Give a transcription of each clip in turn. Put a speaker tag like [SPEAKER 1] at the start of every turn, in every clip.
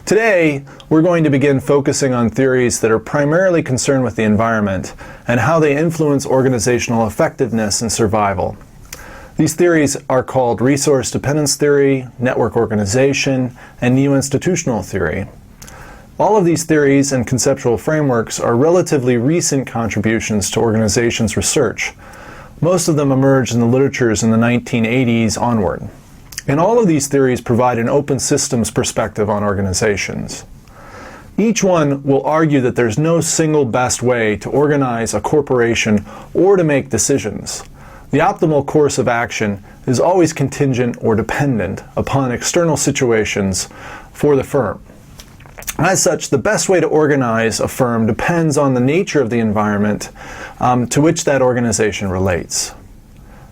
[SPEAKER 1] Today, we're going to begin focusing on theories that are primarily concerned with the environment and how they influence organizational effectiveness and survival. These theories are called resource dependence theory, network organization, and neo-institutional theory. All of these theories and conceptual frameworks are relatively recent contributions to organizations' research. Most of them emerged in the literatures in the 1980s onward. And all of these theories provide an open systems perspective on organizations. Each one will argue that there's no single best way to organize a corporation or to make decisions. The optimal course of action is always contingent or dependent upon external situations for the firm. As such, the best way to organize a firm depends on the nature of the environment to which that organization relates.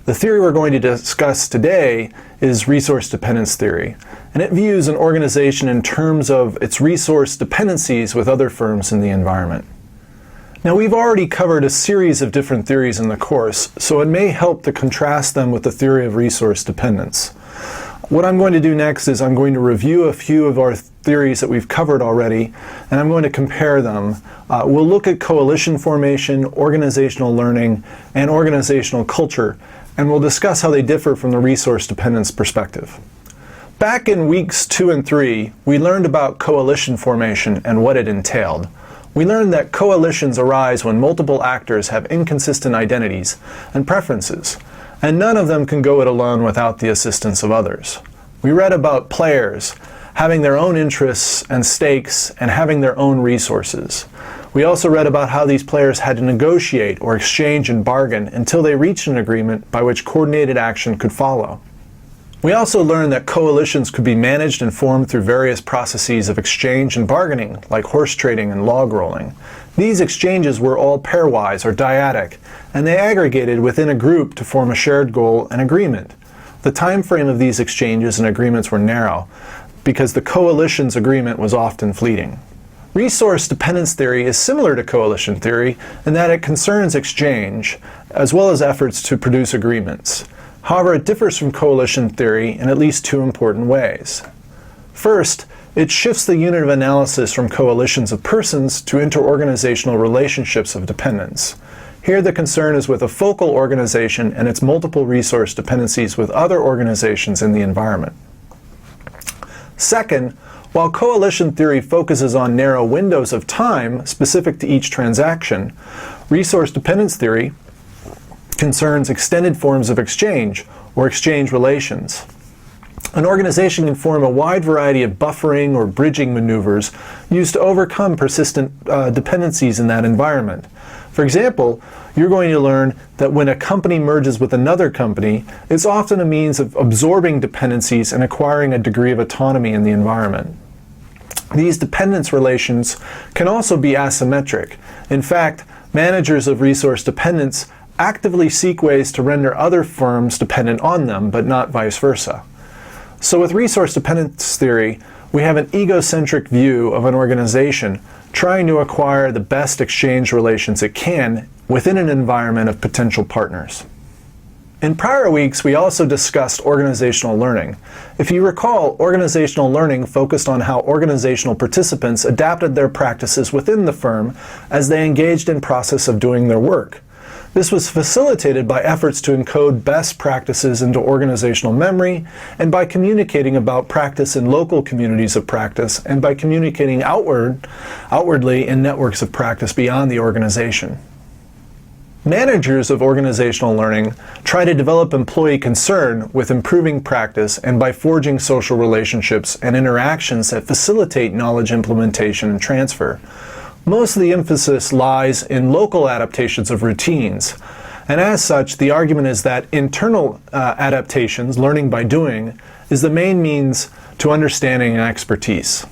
[SPEAKER 1] The theory we're going to discuss today is resource dependence theory, and it views an organization in terms of its resource dependencies with other firms in the environment. Now, we've already covered a series of different theories in the course, so it may help to contrast them with the theory of resource dependence. What I'm going to do next is I'm going to review a few of our theories that we've covered already, and I'm going to compare them. We'll look at coalition formation, organizational learning, and organizational culture, and we'll discuss how they differ from the resource dependence perspective. Back in weeks 2 and 3, we learned about coalition formation and what it entailed. We learned that coalitions arise when multiple actors have inconsistent identities and preferences, and none of them can go it alone without the assistance of others. We read about players having their own interests and stakes and having their own resources. We also read about how these players had to negotiate or exchange and bargain until they reached an agreement by which coordinated action could follow. We also learned that coalitions could be managed and formed through various processes of exchange and bargaining, like horse trading and log rolling. These exchanges were all pairwise or dyadic, and they aggregated within a group to form a shared goal and agreement. The time frame of these exchanges and agreements were narrow, because the coalition's agreement was often fleeting. Resource dependence theory is similar to coalition theory in that it concerns exchange, as well as efforts to produce agreements. However, it differs from coalition theory in at least two important ways. First, it shifts the unit of analysis from coalitions of persons to interorganizational relationships of dependence. Here the concern is with a focal organization and its multiple resource dependencies with other organizations in the environment. Second, while coalition theory focuses on narrow windows of time specific to each transaction, resource dependence theory concerns extended forms of exchange or exchange relations. An organization can form a wide variety of buffering or bridging maneuvers used to overcome persistent dependencies in that environment. For example, you're going to learn that when a company merges with another company, it's often a means of absorbing dependencies and acquiring a degree of autonomy in the environment. These dependence relations can also be asymmetric. In fact, managers of resource dependence actively seek ways to render other firms dependent on them, but not vice versa. So with resource dependence theory, we have an egocentric view of an organization trying to acquire the best exchange relations it can within an environment of potential partners. In prior weeks, we also discussed organizational learning. If you recall, organizational learning focused on how organizational participants adapted their practices within the firm as they engaged in process of doing their work. This was facilitated by efforts to encode best practices into organizational memory, and by communicating about practice in local communities of practice, and by communicating outwardly in networks of practice beyond the organization. Managers of organizational learning try to develop employee concern with improving practice and by forging social relationships and interactions that facilitate knowledge implementation and transfer. Most of the emphasis lies in local adaptations of routines, and as such, the argument is that internal adaptations, learning by doing, is the main means to understanding and expertise.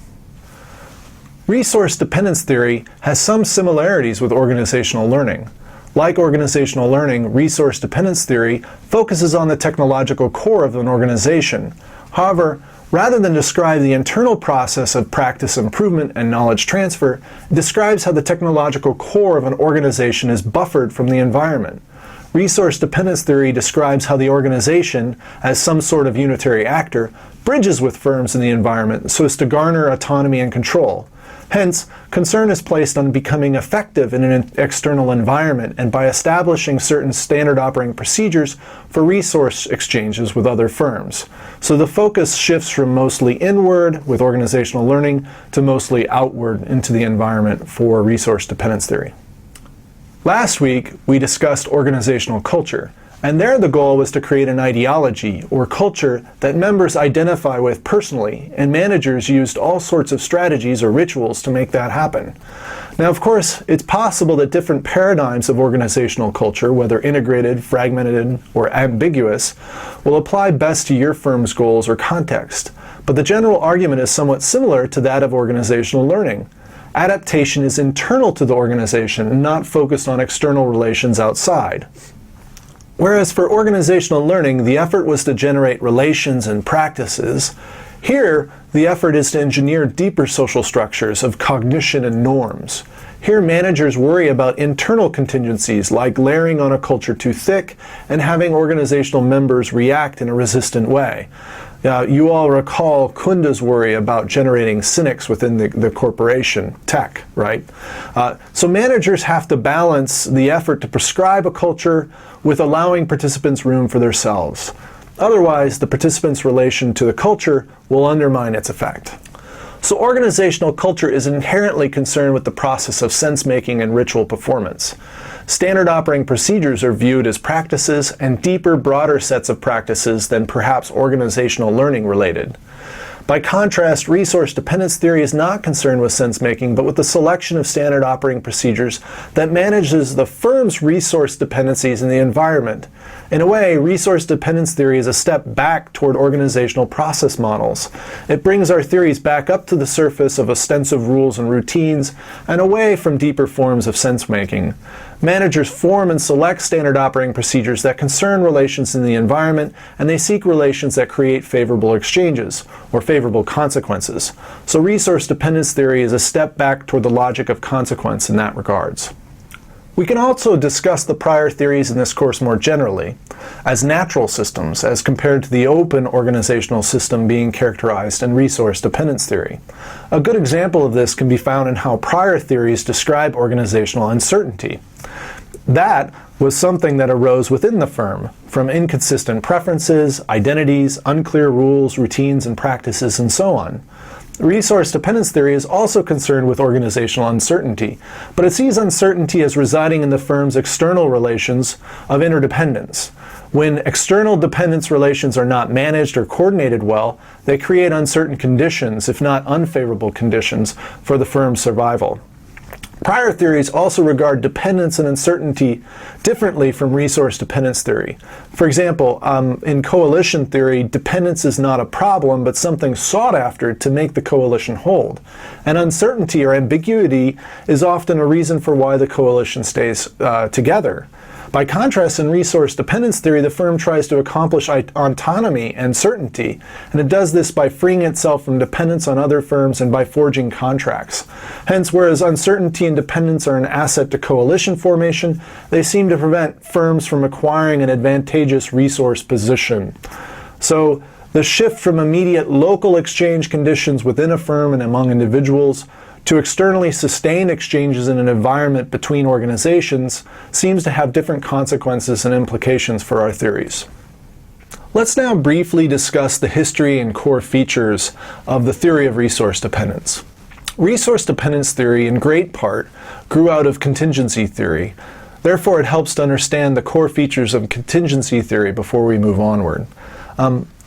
[SPEAKER 1] Resource dependence theory has some similarities with organizational learning. Like organizational learning, resource dependence theory focuses on the technological core of an organization. However, rather than describe the internal process of practice improvement and knowledge transfer, it describes how the technological core of an organization is buffered from the environment. Resource dependence theory describes how the organization, as some sort of unitary actor, bridges with firms in the environment so as to garner autonomy and control. Hence, concern is placed on becoming effective in an external environment and by establishing certain standard operating procedures for resource exchanges with other firms. So the focus shifts from mostly inward with organizational learning to mostly outward into the environment for resource dependence theory. Last week, we discussed organizational culture. And there the goal was to create an ideology or culture that members identify with personally, and managers used all sorts of strategies or rituals to make that happen. Now, of course, it's possible that different paradigms of organizational culture, whether integrated, fragmented, or ambiguous, will apply best to your firm's goals or context. But the general argument is somewhat similar to that of organizational learning. Adaptation is internal to the organization and not focused on external relations outside. Whereas for organizational learning, the effort was to generate relations and practices. Here, the effort is to engineer deeper social structures of cognition and norms. Here, managers worry about internal contingencies like layering on a culture too thick and having organizational members react in a resistant way. You all recall Kunda's worry about generating cynics within the corporation, tech, right? So managers have to balance the effort to prescribe a culture with allowing participants room for themselves. Otherwise, the participants' relation to the culture will undermine its effect. So organizational culture is inherently concerned with the process of sense-making and ritual performance. Standard operating procedures are viewed as practices and deeper, broader sets of practices than perhaps organizational learning related. By contrast, resource dependence theory is not concerned with sense-making, but with the selection of standard operating procedures that manages the firm's resource dependencies in the environment. In a way, resource dependence theory is a step back toward organizational process models. It brings our theories back up to the surface of ostensive rules and routines and away from deeper forms of sense-making. Managers form and select standard operating procedures that concern relations in the environment, and they seek relations that create favorable exchanges or favorable consequences. So resource dependence theory is a step back toward the logic of consequence in that regards. We can also discuss the prior theories in this course more generally, as natural systems as compared to the open organizational system being characterized in resource dependence theory. A good example of this can be found in how prior theories describe organizational uncertainty. That was something that arose within the firm from inconsistent preferences, identities, unclear rules, routines, and practices, and so on. Resource dependence theory is also concerned with organizational uncertainty, but it sees uncertainty as residing in the firm's external relations of interdependence. When external dependence relations are not managed or coordinated well, they create uncertain conditions, if not unfavorable conditions, for the firm's survival. Prior theories also regard dependence and uncertainty differently from resource dependence theory. For example, in coalition theory, dependence is not a problem, but something sought after to make the coalition hold. And uncertainty or ambiguity is often a reason for why the coalition stays together. By contrast, in resource dependence theory, the firm tries to accomplish autonomy and certainty, and it does this by freeing itself from dependence on other firms and by forging contracts. Hence, whereas uncertainty and dependence are an asset to coalition formation, they seem to prevent firms from acquiring an advantageous resource position. So, the shift from immediate local exchange conditions within a firm and among individuals to externally sustained exchanges in an environment between organizations seems to have different consequences and implications for our theories. Let's now briefly discuss the history and core features of the theory of resource dependence. Resource dependence theory, in great part, grew out of contingency theory. Therefore, it helps to understand the core features of contingency theory before we move onward.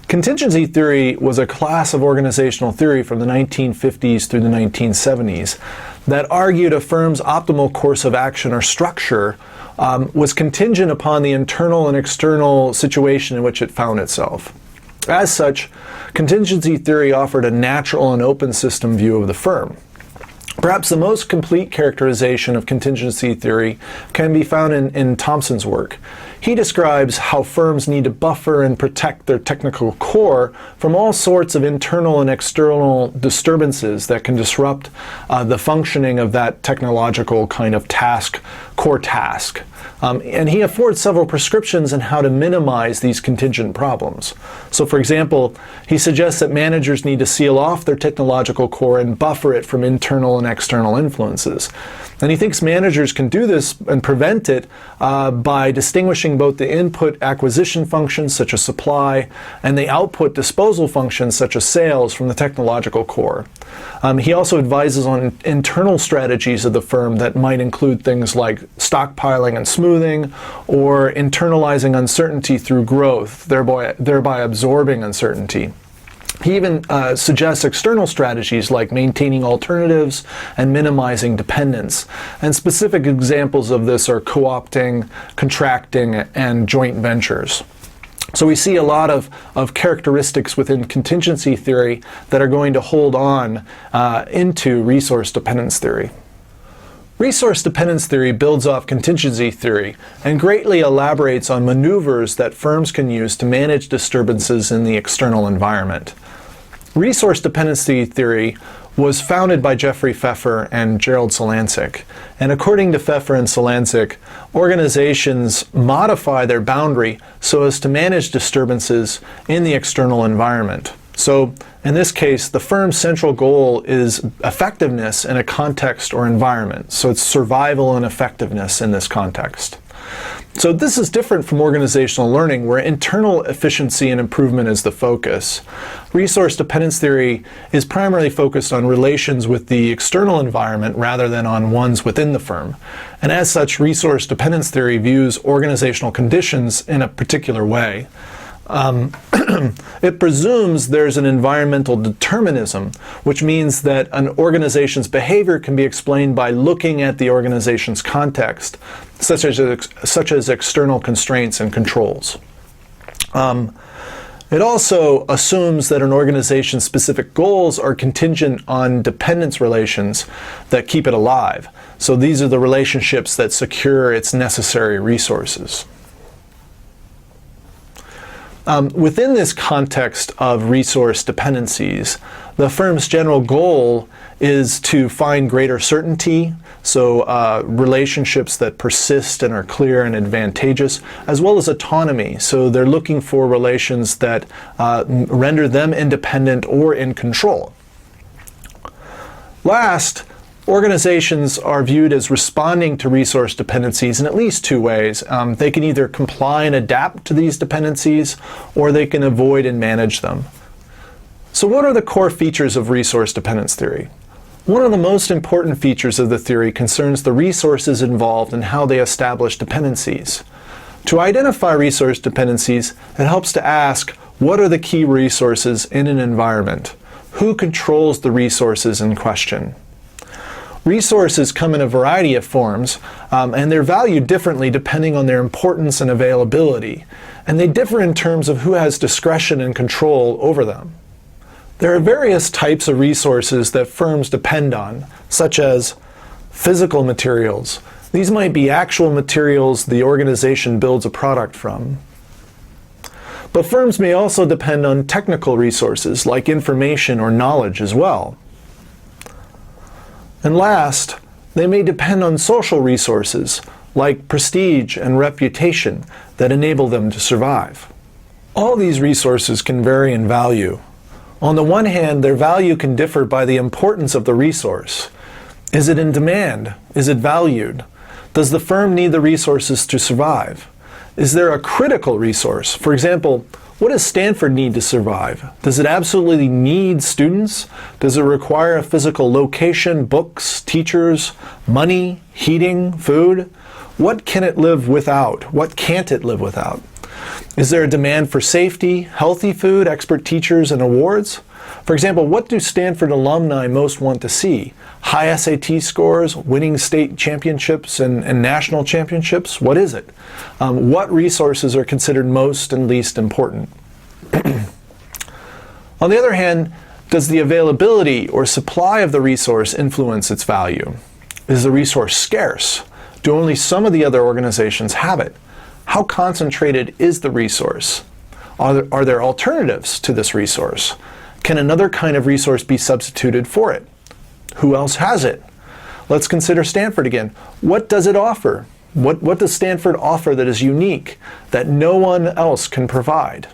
[SPEAKER 1] Contingency theory was a class of organizational theory from the 1950s through the 1970s that argued a firm's optimal course of action or structure was contingent upon the internal and external situation in which it found itself. As such, contingency theory offered a natural and open system view of the firm. Perhaps the most complete characterization of contingency theory can be found in Thompson's work. He describes how firms need to buffer and protect their technical core from all sorts of internal and external disturbances that can disrupt the functioning of that technological kind of core task. And he affords several prescriptions on how to minimize these contingent problems. So for example, he suggests that managers need to seal off their technological core and buffer it from internal and external influences. And he thinks managers can do this and prevent it by distinguishing both the input acquisition functions, such as supply, and the output disposal functions, such as sales, from the technological core. He also advises on internal strategies of the firm that might include things like stockpiling and smoothing, or internalizing uncertainty through growth, thereby absorbing uncertainty. He even suggests external strategies like maintaining alternatives and minimizing dependence. And specific examples of this are co-opting, contracting, and joint ventures. So we see a lot of characteristics within contingency theory that are going to hold on into resource dependence theory. Resource dependence theory builds off contingency theory and greatly elaborates on maneuvers that firms can use to manage disturbances in the external environment. Resource dependency theory was founded by Jeffrey Pfeffer and Gerald Salancic. And according to Pfeffer and Salancic, organizations modify their boundary so as to manage disturbances in the external environment. So in this case, the firm's central goal is effectiveness in a context or environment. So it's survival and effectiveness in this context. So this is different from organizational learning, where internal efficiency and improvement is the focus. Resource dependence theory is primarily focused on relations with the external environment rather than on ones within the firm. And as such, resource dependence theory views organizational conditions in a particular way. It presumes there's an environmental determinism, which means that an organization's behavior can be explained by looking at the organization's context, such as external constraints and controls. It also assumes that an organization's specific goals are contingent on dependence relations that keep it alive. So these are the relationships that secure its necessary resources. Within this context of resource dependencies, the firm's general goal is to find greater certainty, so relationships that persist and are clear and advantageous, as well as autonomy. So they're looking for relations that render them independent or in control. Last, organizations are viewed as responding to resource dependencies in at least two ways. They can either comply and adapt to these dependencies, or they can avoid and manage them. So what are the core features of resource dependence theory? One of the most important features of the theory concerns the resources involved and how they establish dependencies. To identify resource dependencies, it helps to ask, what are the key resources in an environment? Who controls the resources in question? Resources come in a variety of forms, and they're valued differently depending on their importance and availability, and they differ in terms of who has discretion and control over them. There are various types of resources that firms depend on, such as physical materials. These might be actual materials the organization builds a product from. But firms may also depend on technical resources like information or knowledge as well. And last, they may depend on social resources like prestige and reputation that enable them to survive. All these resources can vary in value. On the one hand, their value can differ by the importance of the resource. Is it in demand? Is it valued? Does the firm need the resources to survive? Is there a critical resource? For example, what does Stanford need to survive? Does it absolutely need students? Does it require a physical location, books, teachers, money, heating, food? What can it live without? What can't it live without? Is there a demand for safety, healthy food, expert teachers, and awards? For example, what do Stanford alumni most want to see? High SAT scores, winning state championships and national championships? What is it? What resources are considered most and least important? On the other hand, does the availability or supply of the resource influence its value? Is the resource scarce? Do only some of the other organizations have it? How concentrated is the resource? Are there alternatives to this resource? Can another kind of resource be substituted for it? Who else has it? Let's consider Stanford again. What does it offer? What does Stanford offer that is unique, that no one else can provide?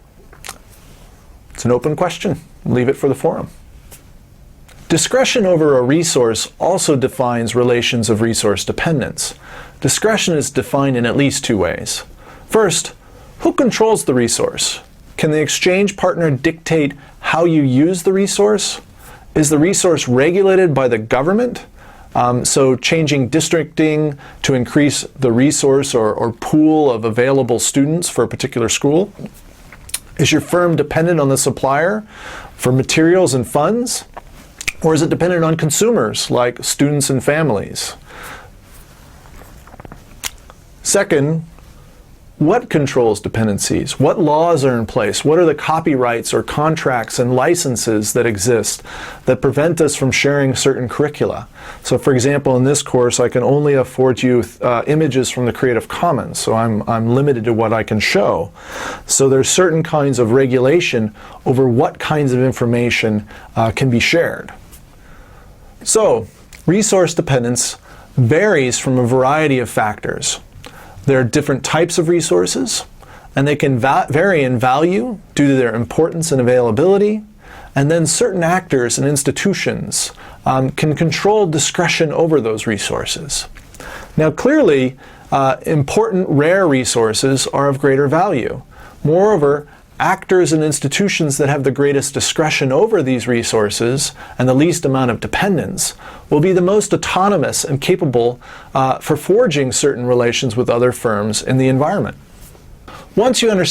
[SPEAKER 1] It's an open question. Leave it for the forum. Discretion over a resource also defines relations of resource dependence. Discretion is defined in at least two ways. First, who controls the resource? Can the exchange partner dictate how you use the resource? Is the resource regulated by the government? So changing districting to increase the resource or pool of available students for a particular school? Is your firm dependent on the supplier for materials and funds? Or is it dependent on consumers like students and families? Second, what controls dependencies? What laws are in place? What are the copyrights or contracts and licenses that exist that prevent us from sharing certain curricula? So for example, in this course, I can only afford you images from the Creative Commons, so I'm limited to what I can show. So there's certain kinds of regulation over what kinds of information can be shared. So resource dependence varies from a variety of factors. There are different types of resources, and they can vary in value due to their importance and availability, and then certain actors and institutions can control discretion over those resources. Now clearly, important rare resources are of greater value. Moreover, actors and institutions that have the greatest discretion over these resources and the least amount of dependence will be the most autonomous and capable for forging certain relations with other firms in the environment. Once you understand